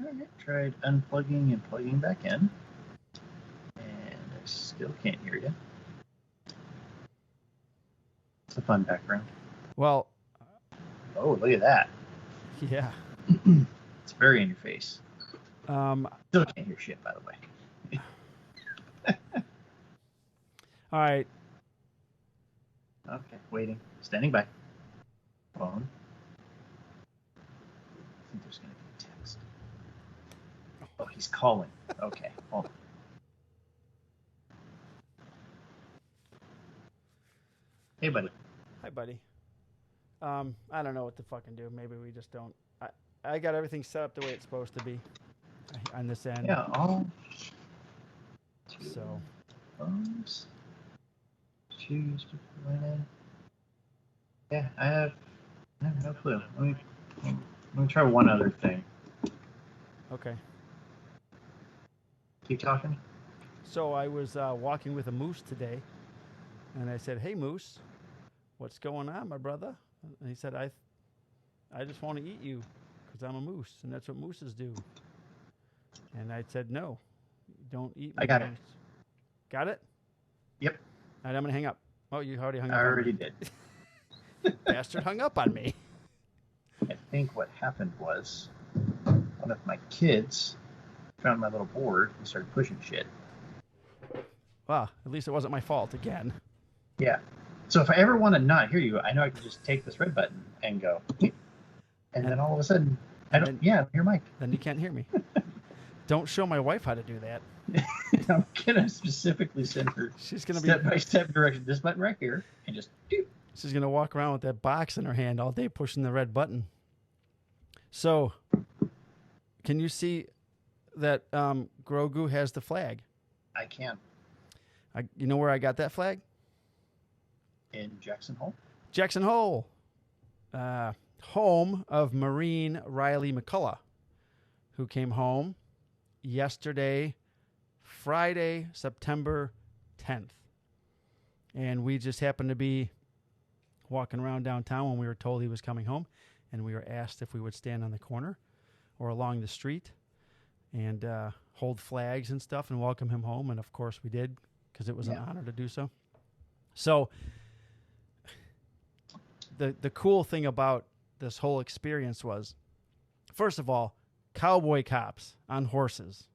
Alright, tried unplugging and plugging back in. And I still can't hear you. It's a fun background. Well. Oh, look at that. Yeah. It's very in your face. Still can't hear shit, by the way. All right. Okay, waiting. Standing by. Phone. I think there's going to be a text. Oh, he's calling. Okay, hold on. Hey, buddy. Hi, buddy. I don't know what to fucking do. Maybe we just don't. I got everything set up the way it's supposed to be on this end. Yeah, all so phones. Choose to play. Yeah, I have no clue. Let me try one other thing. Okay. Keep talking. So I was walking with a moose today, and I said, "Hey, moose, what's going on, my brother?" And he said, "I just want to eat you because I'm a moose, and that's what mooses do." And I said, "No, don't eat me." I got it. Got it? Yep. All right, I'm going to hang up. Oh, you already hung up. I already did. Bastard hung up on me. I think what happened was one of my kids found my little board and started pushing shit. Well, at least it wasn't my fault again. Yeah. So if I ever want to not hear you, I know I can just take this red button and go, and then all of a sudden, I don't hear Mike. Then you can't hear me. Don't show my wife how to do that. I'm gonna specifically send her step-by-step direction. This button right here, and just doop. She's gonna walk around with that box in her hand all day, pushing the red button. So, can you see that Grogu has the flag? I can. You know where I got that flag? In Jackson Hole. Jackson Hole, home of Marine Rylee McCollom, who came home yesterday, Friday, September 10th. And we just happened to be walking around downtown when we were told he was coming home, and we were asked if we would stand on the corner or along the street and hold flags and stuff and welcome him home. And of course we did, because it was an honor to do so. So the cool thing about this whole experience was, first of all, cowboy cops on horses.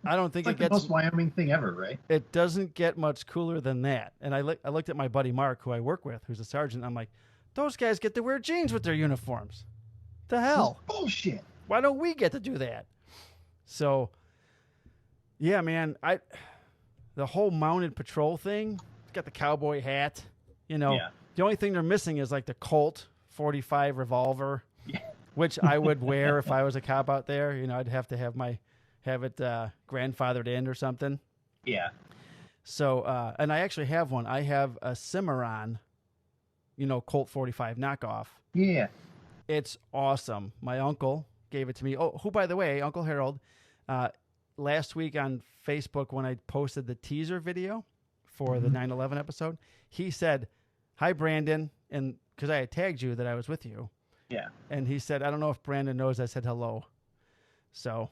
I don't think it's like the most Wyoming thing ever, right? It doesn't get much cooler than that. And I looked at my buddy Mark, who I work with, who's a sergeant. I'm like, those guys get to wear jeans with their uniforms. The hell? That's bullshit. Why don't we get to do that? So, yeah, man, the whole mounted patrol thing, got the cowboy hat. You know, The only thing they're missing is like the Colt 45 revolver, which I would wear if I was a cop out there. You know, I'd have to have it grandfathered in or something. Yeah. So, and I actually have one. I have a Cimarron, Colt 45 knockoff. Yeah. It's awesome. My uncle gave it to me. Oh, who, by the way, Uncle Harold, last week on Facebook when I posted the teaser video for the 9/11 episode, he said, "Hi, Brandon," and because I had tagged you that I was with you. Yeah. And he said, "I don't know if Brandon knows I said hello." So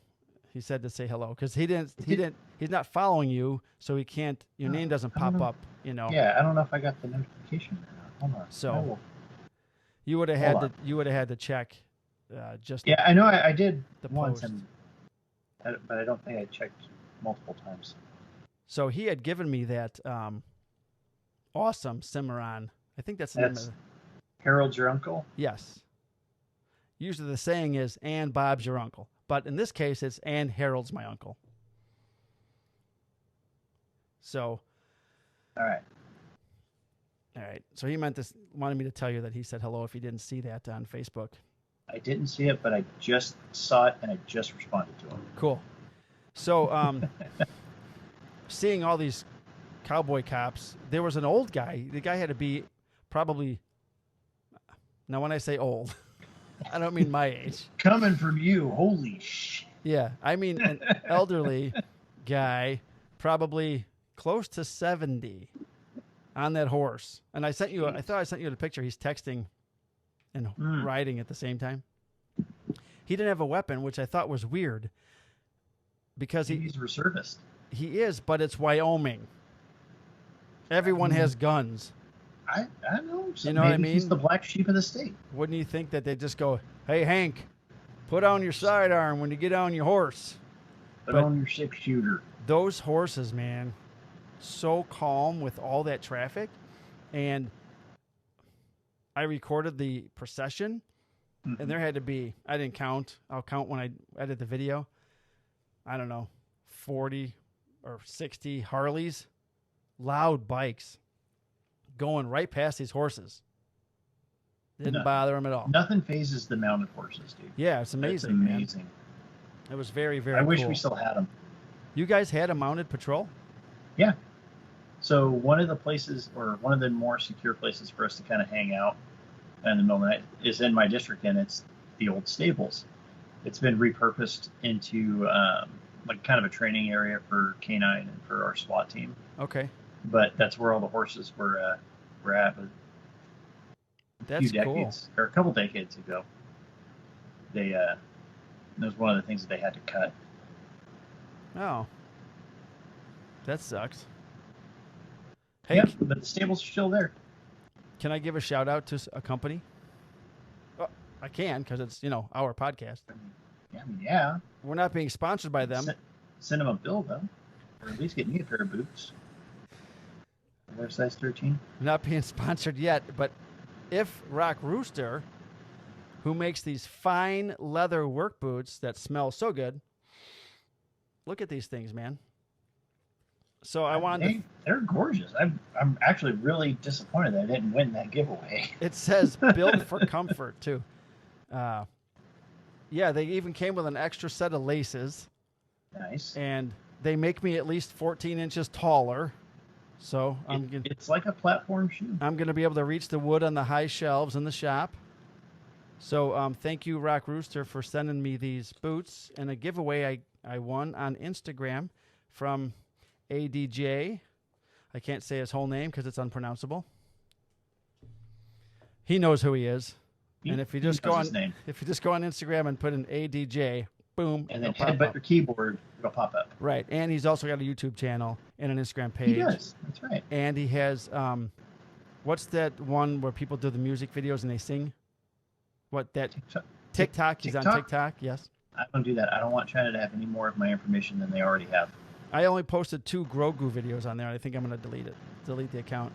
he said to say hello because he's not following you, so he can't. Your name doesn't pop up. Yeah, I don't know if I got the notification or not. Hold on. So you would have had to check. Yeah, I know I did the once, post. but I don't think I checked multiple times. So he had given me that awesome Cimarron. I think that's the name of it. Harold's your uncle? Yes. Usually the saying is, "And Bob's your uncle." But in this case, it's, "And Harold's my uncle." So. All right. So he wanted me to tell you that he said hello if you didn't see that on Facebook. I didn't see it, but I just saw it and I just responded to him. Cool. So, seeing all these cowboy cops, there was an old guy. The guy had to be probably, now when I say old, I don't mean my age. Coming from you, holy shit. Yeah, I mean an elderly guy, probably close to 70, on that horse. And I thought I sent you the picture. He's texting and riding at the same time. he didn't have a weapon, which I thought was weird because he's a reservist. He is, but it's Wyoming. Everyone has guns. I know. So you know what I mean? He's the black sheep of the state. Wouldn't you think that they just go, "Hey, Hank, put on your sidearm when you get on your horse. Put on your 6-shooter." Those horses, man, so calm with all that traffic. And I recorded the procession, and there had to be, I didn't count. I'll count when I edit the video. I don't know, 40 or 60 Harleys, loud bikes, going right past these horses. Didn't bother them at all. Nothing phases the mounted horses, dude. Yeah, it's amazing. It's amazing. Man. It was very, very cool. I wish cool. we still had them. You guys had a mounted patrol? Yeah. So one of the places, or one of the more secure places for us to kind of hang out in the middle of the night is in my district, and it's the old stables. It's been repurposed into like kind of a training area for canine and for our SWAT team. Okay. But that's where all the horses were at. But that's decades, cool. Or a couple decades ago, they that was one of the things that they had to cut. Oh, that sucks. Hey, yeah, but the stables are still there. Can I give a shout out to a company? Oh, I can, because it's our podcast. Yeah. We're not being sponsored by them. Send them a bill though, or at least get me a pair of boots. They're size 13. Not being sponsored yet, but if Rock Rooster, who makes these fine leather work boots that smell so good, look at these things, man. So I wanted they're gorgeous. I'm actually really disappointed that I didn't win that giveaway. It says built for comfort too. Yeah, they even came with an extra set of laces. Nice. And they make me at least 14 inches taller. So it's like a platform shoe. I'm going to be able to reach the wood on the high shelves in the shop. So thank you, Rock Rooster, for sending me these boots. And a giveaway I won on Instagram from ADJ. I can't say his whole name because it's unpronounceable. He knows who he is. And if you just go on Instagram and put in ADJ, boom, and then headbutt your keyboard, it'll pop up. Right. And he's also got a YouTube channel and an Instagram page. He does. That's right. And he has what's that one where people do the music videos and they sing? What that TikTok? He's on TikTok, yes. I don't do that. I don't want China to have any more of my information than they already have. I only posted 2 Grogu videos on there. I think I'm going to delete the account.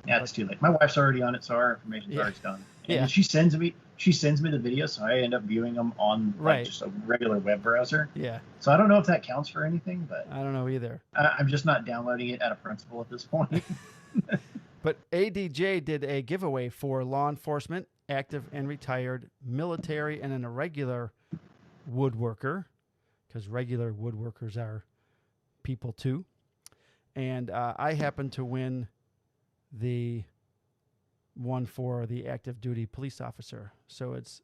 Yeah, it's too late. My wife's already on it, so our information's already done. And she sends me the video, so I end up viewing them on just a regular web browser. Yeah. So I don't know if that counts for anything, but I don't know either. I'm just not downloading it out of principle at this point. But ADJ did a giveaway for law enforcement, active and retired, military, and an irregular woodworker, because regular woodworkers are people too. And I happened to win the one for the active duty police officer. So it's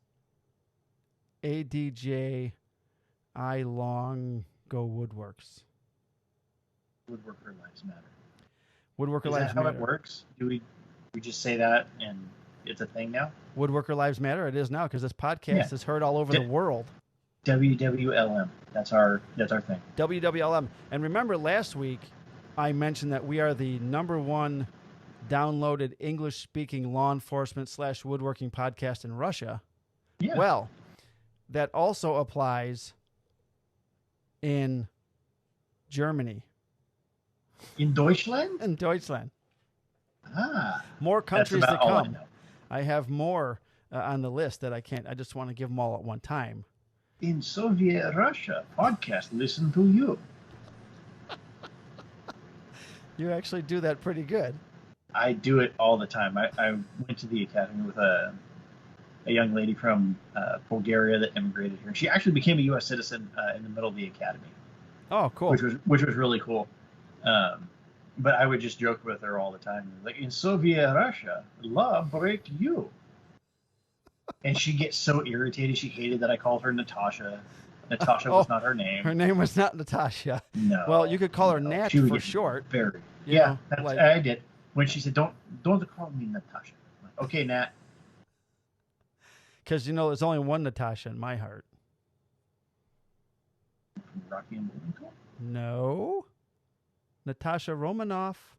ADJ I Long Go Woodworks. Woodworker Lives Matter. Woodworker Is Lives that how Matter. it works? Do we just say that and it's a thing now? Woodworker Lives Matter. It is now because this podcast is heard all over the world. WWLM. That's our thing. WWLM. And remember last week I mentioned that we are the #1 downloaded English-speaking law enforcement / woodworking podcast in Russia. Yeah. Well, that also applies in Germany. In Deutschland? In Deutschland. Ah. More countries that's to about all come. I know. I have more on the list that I can't. I just want to give them all at one time. In Soviet Russia, podcast, listen to you. You actually do that pretty good. I do it all the time. I went to the academy with a young lady from Bulgaria that immigrated here. She actually became a U.S. citizen in the middle of the academy. Oh, cool. Which was really cool. But I would just joke with her all the time. Like, in Soviet Russia, law break you. And she gets so irritated. She hated that I called her Natasha. Natasha was not her name. Her name was not Natasha. No. Well, you could call her Nat for short. Very. Yeah, I did. When she said, don't call me Natasha. I'm like, okay, Nat. Because, there's only one Natasha in my heart. Rocky and Bullwinkle? No. Natasha Romanoff,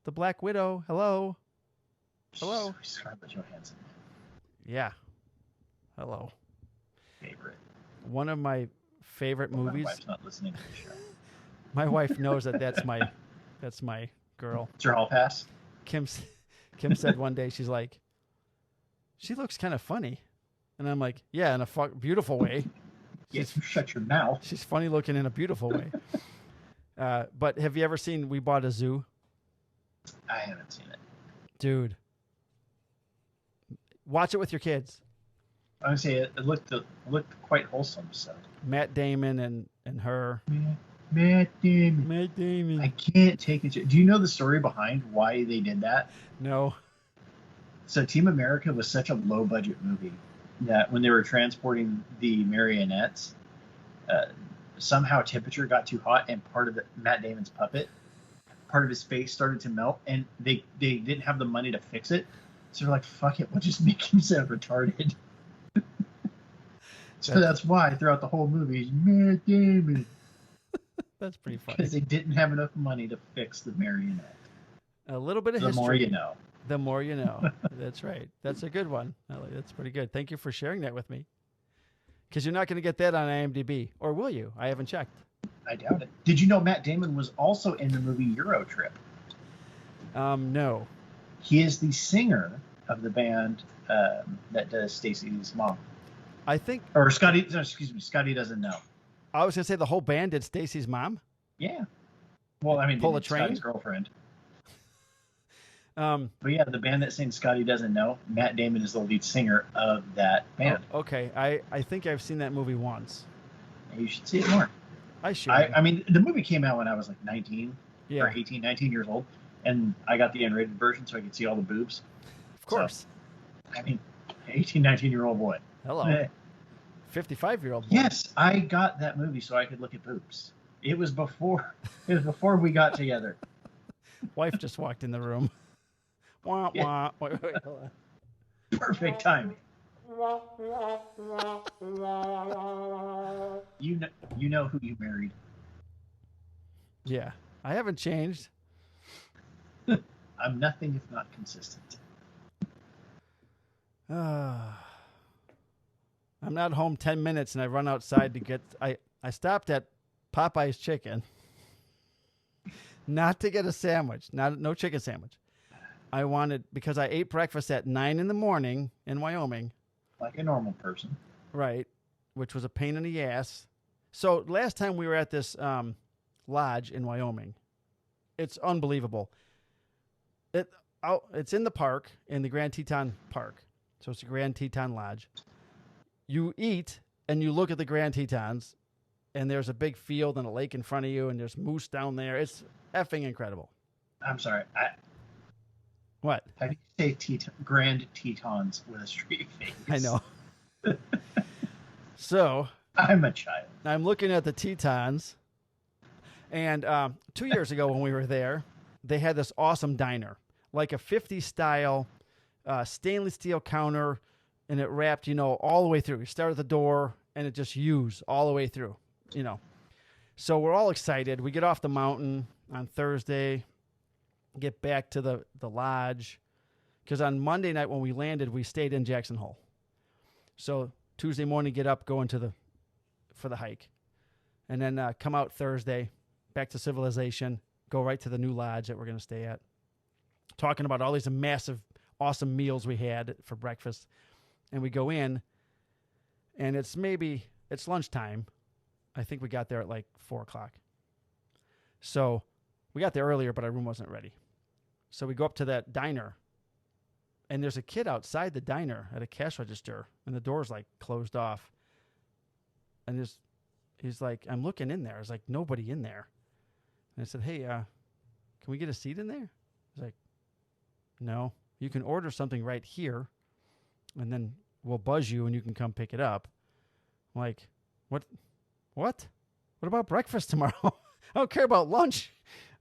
the Black Widow. Hello. Hello. Scarlett Johansson. Yeah. Hello. Favorite. One of my favorite movies. My wife's not listening to the show. My wife knows that's my girl. It's your hall pass. Kim said one day, she's like, she looks kind of funny. And I'm like, yeah, in a beautiful way. Yes, you shut your mouth. She's funny looking in a beautiful way. But have you ever seen We Bought a Zoo? I haven't seen it. Dude. Watch it with your kids. I would say it looked quite wholesome. So Matt Damon and her. Matt Damon. I can't take it. Do you know the story behind why they did that? No. So Team America was such a low budget movie that when they were transporting the marionettes, somehow temperature got too hot and part of Matt Damon's puppet, part of his face started to melt, and they didn't have the money to fix it. So they're like, fuck it, we'll just make him sound retarded. So that's why throughout the whole movie, he's Matt Damon. That's pretty funny. Because they didn't have enough money to fix the marionette. A little bit of history. The more you know. The more you know. That's right. That's a good one. That's pretty good. Thank you for sharing that with me. Because you're not going to get that on IMDb. Or will you? I haven't checked. I doubt it. Did you know Matt Damon was also in the movie Euro Trip? No. He is the singer of the band that does Stacy's mom. I think... Or Scotty... No, excuse me. Scotty Doesn't Know. I was going to say the whole band did Stacy's mom? Yeah. Well, I mean, Pull a train? Scotty's girlfriend. But yeah, the band that sings Scotty Doesn't Know, Matt Damon is the lead singer of that band. Oh, okay. I think I've seen that movie once. You should see it more. I should. I mean, the movie came out when I was like 19 yeah. or 18, 19 years old. And I got the unrated version so I could see all the boobs. Of course. So, I mean, 18, 19-year-old boy. Hello. 55-year-old boy. Yes, I got that movie so I could look at boobs. It was before we got together. Wife just walked in the room. Wah, wah. Wait, hold on. Perfect timing. You know who you married. Yeah, I haven't changed. I'm nothing if not consistent. I'm not home 10 minutes and I run outside to get... I stopped at Popeye's Chicken. Not to get a sandwich. No chicken sandwich. I wanted... Because I ate breakfast at 9 in the morning in Wyoming. Like a normal person. Right. Which was a pain in the ass. So last time we were at this lodge in Wyoming. It's unbelievable. It's in the park, in the Grand Teton Park. So it's a Grand Teton Lodge. You eat and you look at the Grand Tetons, and there's a big field and a lake in front of you, and there's moose down there. It's effing incredible. I'm sorry. What? How do you say Grand Tetons with a straight face? I know. So I'm a child. I'm looking at the Tetons, and 2 years ago when we were there, they had this awesome diner, like a 50s style stainless steel counter, and it wrapped, all the way through. You start at the door, and it just used all the way through, So we're all excited. We get off the mountain on Thursday, get back to the lodge, because on Monday night when we landed, we stayed in Jackson Hole. So Tuesday morning, get up, go for the hike, and then come out Thursday, back to civilization, go right to the new lodge that we're going to stay at. Talking about all these massive, awesome meals we had for breakfast. And we go in, and it's lunchtime. I think we got there at like 4 o'clock. So we got there earlier, but our room wasn't ready. So we go up to that diner, and there's a kid outside the diner at a cash register, and the door's like closed off. And he's like, I'm looking in there. There's like nobody in there. And I said, hey, can we get a seat in there? He's like, no, you can order something right here, and then we'll buzz you and you can come pick it up. I'm like, what? What about breakfast tomorrow? I don't care about lunch,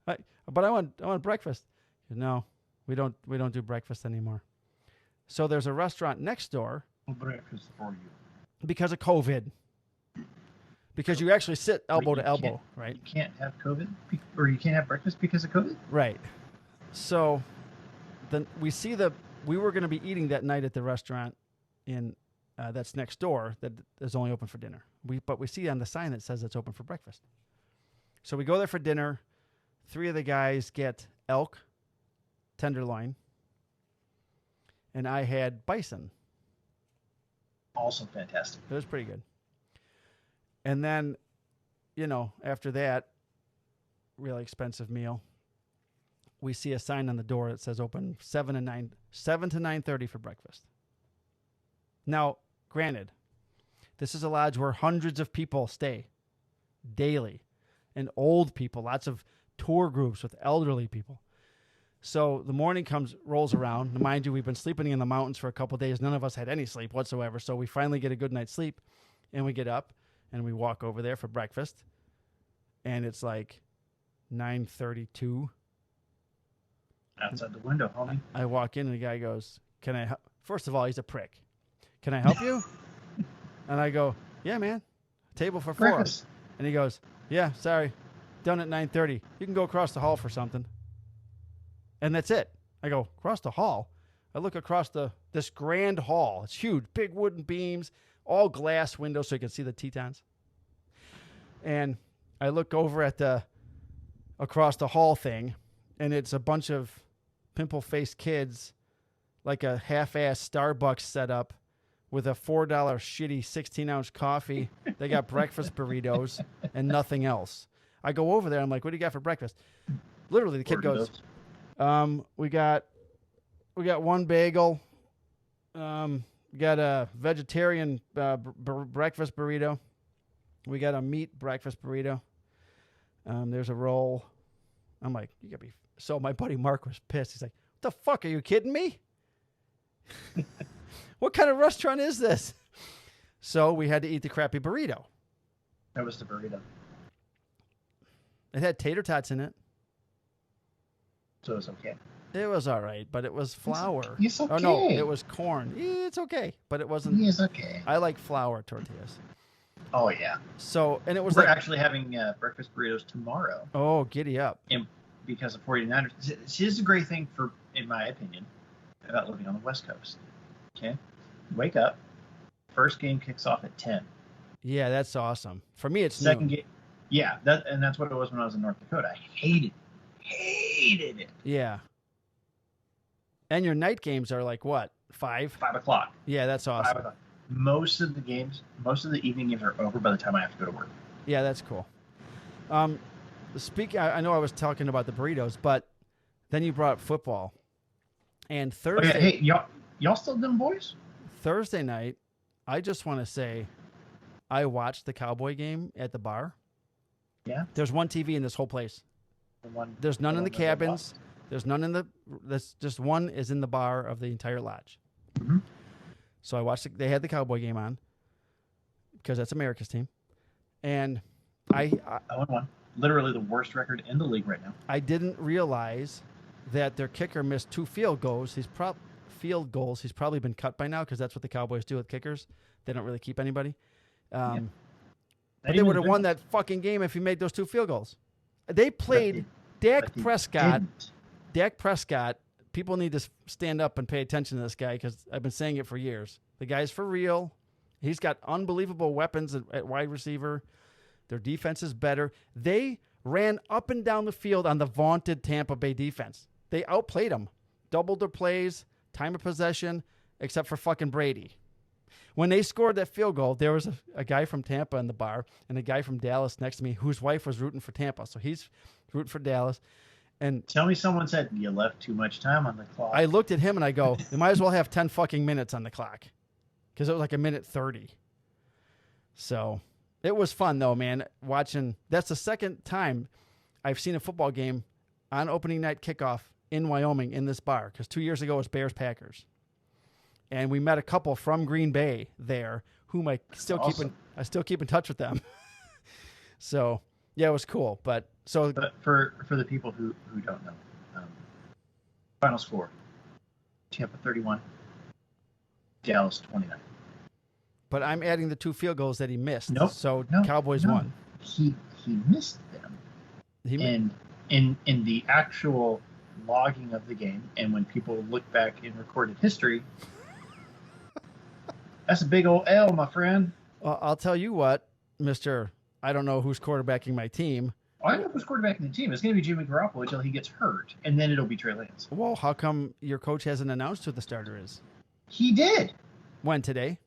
but I want breakfast. No, we don't do breakfast anymore. So there's a restaurant next door. Breakfast for you. Because of COVID. because you actually sit elbow to You elbow, right? You can't have COVID, or you can't have breakfast because of COVID. Right. So then we were going to be eating that night at the restaurant in that's next door that is only open for dinner. But we see on the sign that says it's open for breakfast. So we go there for dinner. 3 of the guys get elk tenderloin, and I had bison. Also fantastic. It was pretty good. And then, after that really expensive meal, we see a sign on the door that says open 7 to 9:30 for breakfast. Now, granted, this is a lodge where hundreds of people stay daily, and old people, lots of tour groups with elderly people. So the morning rolls around. Mind you, we've been sleeping in the mountains for a couple of days. None of us had any sleep whatsoever. So we finally get a good night's sleep, and we get up and we walk over there for breakfast. And it's like 9:32. Outside the window, homie. I walk in and the guy goes, "Can I help?" First of all, he's a prick. "Can I help you?" And I go, "Yeah, man. Table for 4." Breakfast. And he goes, "Yeah, sorry. Done at 9:30. You can go across the hall for something." And that's it. I go, "Across the hall?" I look across this grand hall. It's huge, big wooden beams, all glass windows so you can see the Tetons. And I look over at the across the hall thing, and it's a bunch of pimple-faced kids, like a half-ass Starbucks setup with a $4 shitty 16-ounce coffee. They got breakfast burritos and nothing else. I go over there. I'm like, "What do you got for breakfast?" Literally, the kid goes, we got one bagel. We got a vegetarian breakfast burrito. We got a meat breakfast burrito. There's a roll." I'm like, "You gotta be..." So my buddy Mark was pissed. He's like, "What the fuck? Are you kidding me? What kind of restaurant is this?" So we had to eat the crappy burrito. That was the burrito. It had tater tots in it. So it was okay. It was all right, but it was flour. It's okay. Oh, no, it was corn. It's okay, but it wasn't. It's okay. I like flour tortillas. Oh, yeah. So, and it was We're actually having breakfast burritos tomorrow. Oh, giddy up. And because of 49ers. Here's the great thing, in my opinion, about living on the West Coast. Okay? You wake up. First game kicks off at 10. Yeah, that's awesome. For me, it's second noon. game. Yeah, that's what it was when I was in North Dakota. I hated it. Yeah. And your night games are like what? 5? 5 o'clock. Yeah, that's awesome. 5 o'clock. Most of the evening games are over by the time I have to go to work. Yeah, that's cool. I know I was talking about the burritos, but then you brought up football. And Thursday... Okay, hey, y'all still them boys? Thursday night, I just want to say I watched the Cowboy game at the bar. Yeah? There's one TV in this whole place. There's none in the cabins. There's none in the... There's just one is in the bar of the entire lodge. Mm-hmm. So I watched... They had the Cowboy game on because that's America's team. And I 0-1. Literally the worst record in the league right now. I didn't realize that their kicker missed 2 field goals. He's probably been cut by now because that's what the Cowboys do with kickers. They don't really keep anybody. But they would have won that fucking game if he made those 2 field goals. They played Dak Prescott. Dak Prescott. People need to stand up and pay attention to this guy because I've been saying it for years. The guy's for real. He's got unbelievable weapons at wide receiver. Their defense is better. They ran up and down the field on the vaunted Tampa Bay defense. They outplayed them. Doubled their plays, time of possession, except for fucking Brady. When they scored that field goal, there was a guy from Tampa in the bar and a guy from Dallas next to me whose wife was rooting for Tampa. So he's rooting for Dallas. And tell me someone said you left too much time on the clock. I looked at him and I go, you might as well have 10 fucking minutes on the clock. Because it was like a minute 30. So it was fun though, man. Watching, that's the second time I've seen a football game on opening night kickoff in Wyoming in this bar. Because 2 years ago it was Bears-Packers. And we met a couple from Green Bay there, whom I still keep in touch with them. So yeah, it was cool. But for the people who don't know, final score: Tampa 31, Dallas 29. But I'm adding the 2 field goals that he missed. Nope. So No, Cowboys no. won. He missed them. And in the actual logging of the game, and when people look back in recorded history, that's a big old L, my friend. I'll tell you what, Mr. I don't know who's quarterbacking my team. I know who's quarterbacking the team. It's going to be Jimmy Garoppolo until he gets hurt, and then it'll be Trey Lance. Well, how come your coach hasn't announced who the starter is? He did. When, today?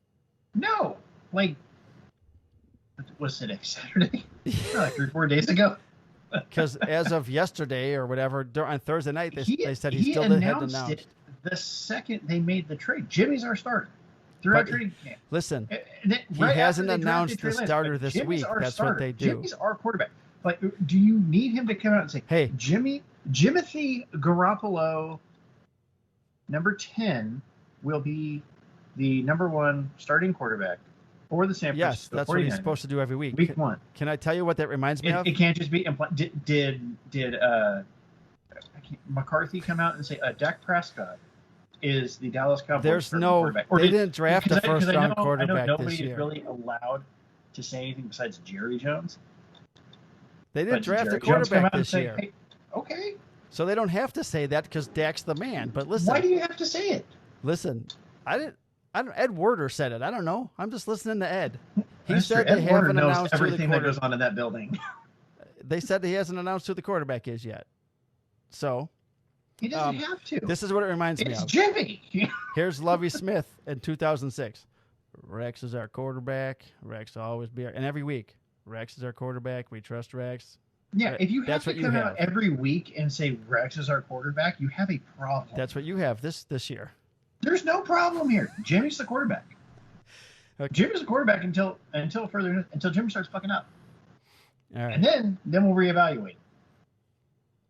No. Like, was today? Saturday? Like 3 or 4 days ago? Because as of yesterday or whatever, on Thursday night, they said he still hadn't announced it the second they made the trade. Jimmy's our starter. Through our training camp. Listen, he hasn't announced the starter this week. That's what they do. Jimmy's our quarterback. Like, do you need him to come out and say, hey, Jimothy Garoppolo, number 10, will be the number 1 starting quarterback for the San Francisco 49ers? Yes, that's what he's supposed to do every week. Week 1. Can I tell you what that reminds me of? It can't just be did McCarthy come out and say Dak Prescott is the Dallas Cowboys quarterback? They didn't draft a first-round quarterback this year. Nobody is really allowed to say anything besides Jerry Jones. They didn't draft a quarterback this year. Hey, okay. So they don't have to say that because Dak's the man. But listen. Why do you have to say it? Listen, Ed Werder said it. I don't know. I'm just listening to Ed. He Mr. said Ed they Werder haven't knows announced everything who the that goes on in that building. They said he hasn't announced who the quarterback is yet. So he doesn't have to. This is what it reminds me of. It's Jimmy. Here's Lovie Smith in 2006. Rex is our quarterback. Rex will always be and every week, Rex is our quarterback. We trust Rex. Yeah, if you have to come out every week and say Rex is our quarterback, you have a problem. That's what you have this year. There's no problem here. Jimmy's the quarterback. Okay. Jimmy's the quarterback until Jimmy starts fucking up. All right. And then we'll reevaluate.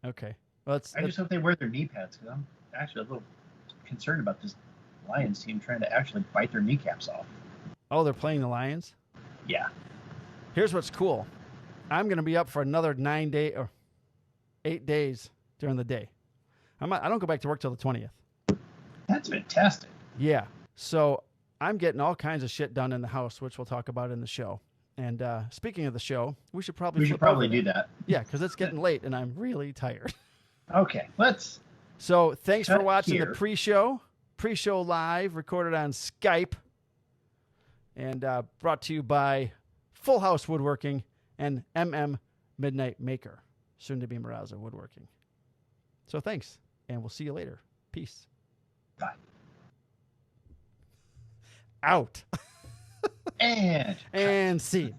Okay. I just hope they wear their knee pads because I'm actually a little concerned about this Lions team trying to actually bite their kneecaps off. Oh, they're playing the Lions? Yeah. Here's what's cool. I'm going to be up for another 9 day or 8 days during the day. I don't go back to work till the 20th. That's fantastic. Yeah. So I'm getting all kinds of shit done in the house, which we'll talk about in the show. And speaking of the show, we should probably do that. Yeah, because it's getting late and I'm really tired. Okay, let's. So thanks for watching the pre-show live, recorded on Skype, and brought to you by Full House Woodworking and Midnight Maker, soon to be Marrazzo Woodworking. So thanks, and we'll see you later. Peace. Bye. Out. And scene.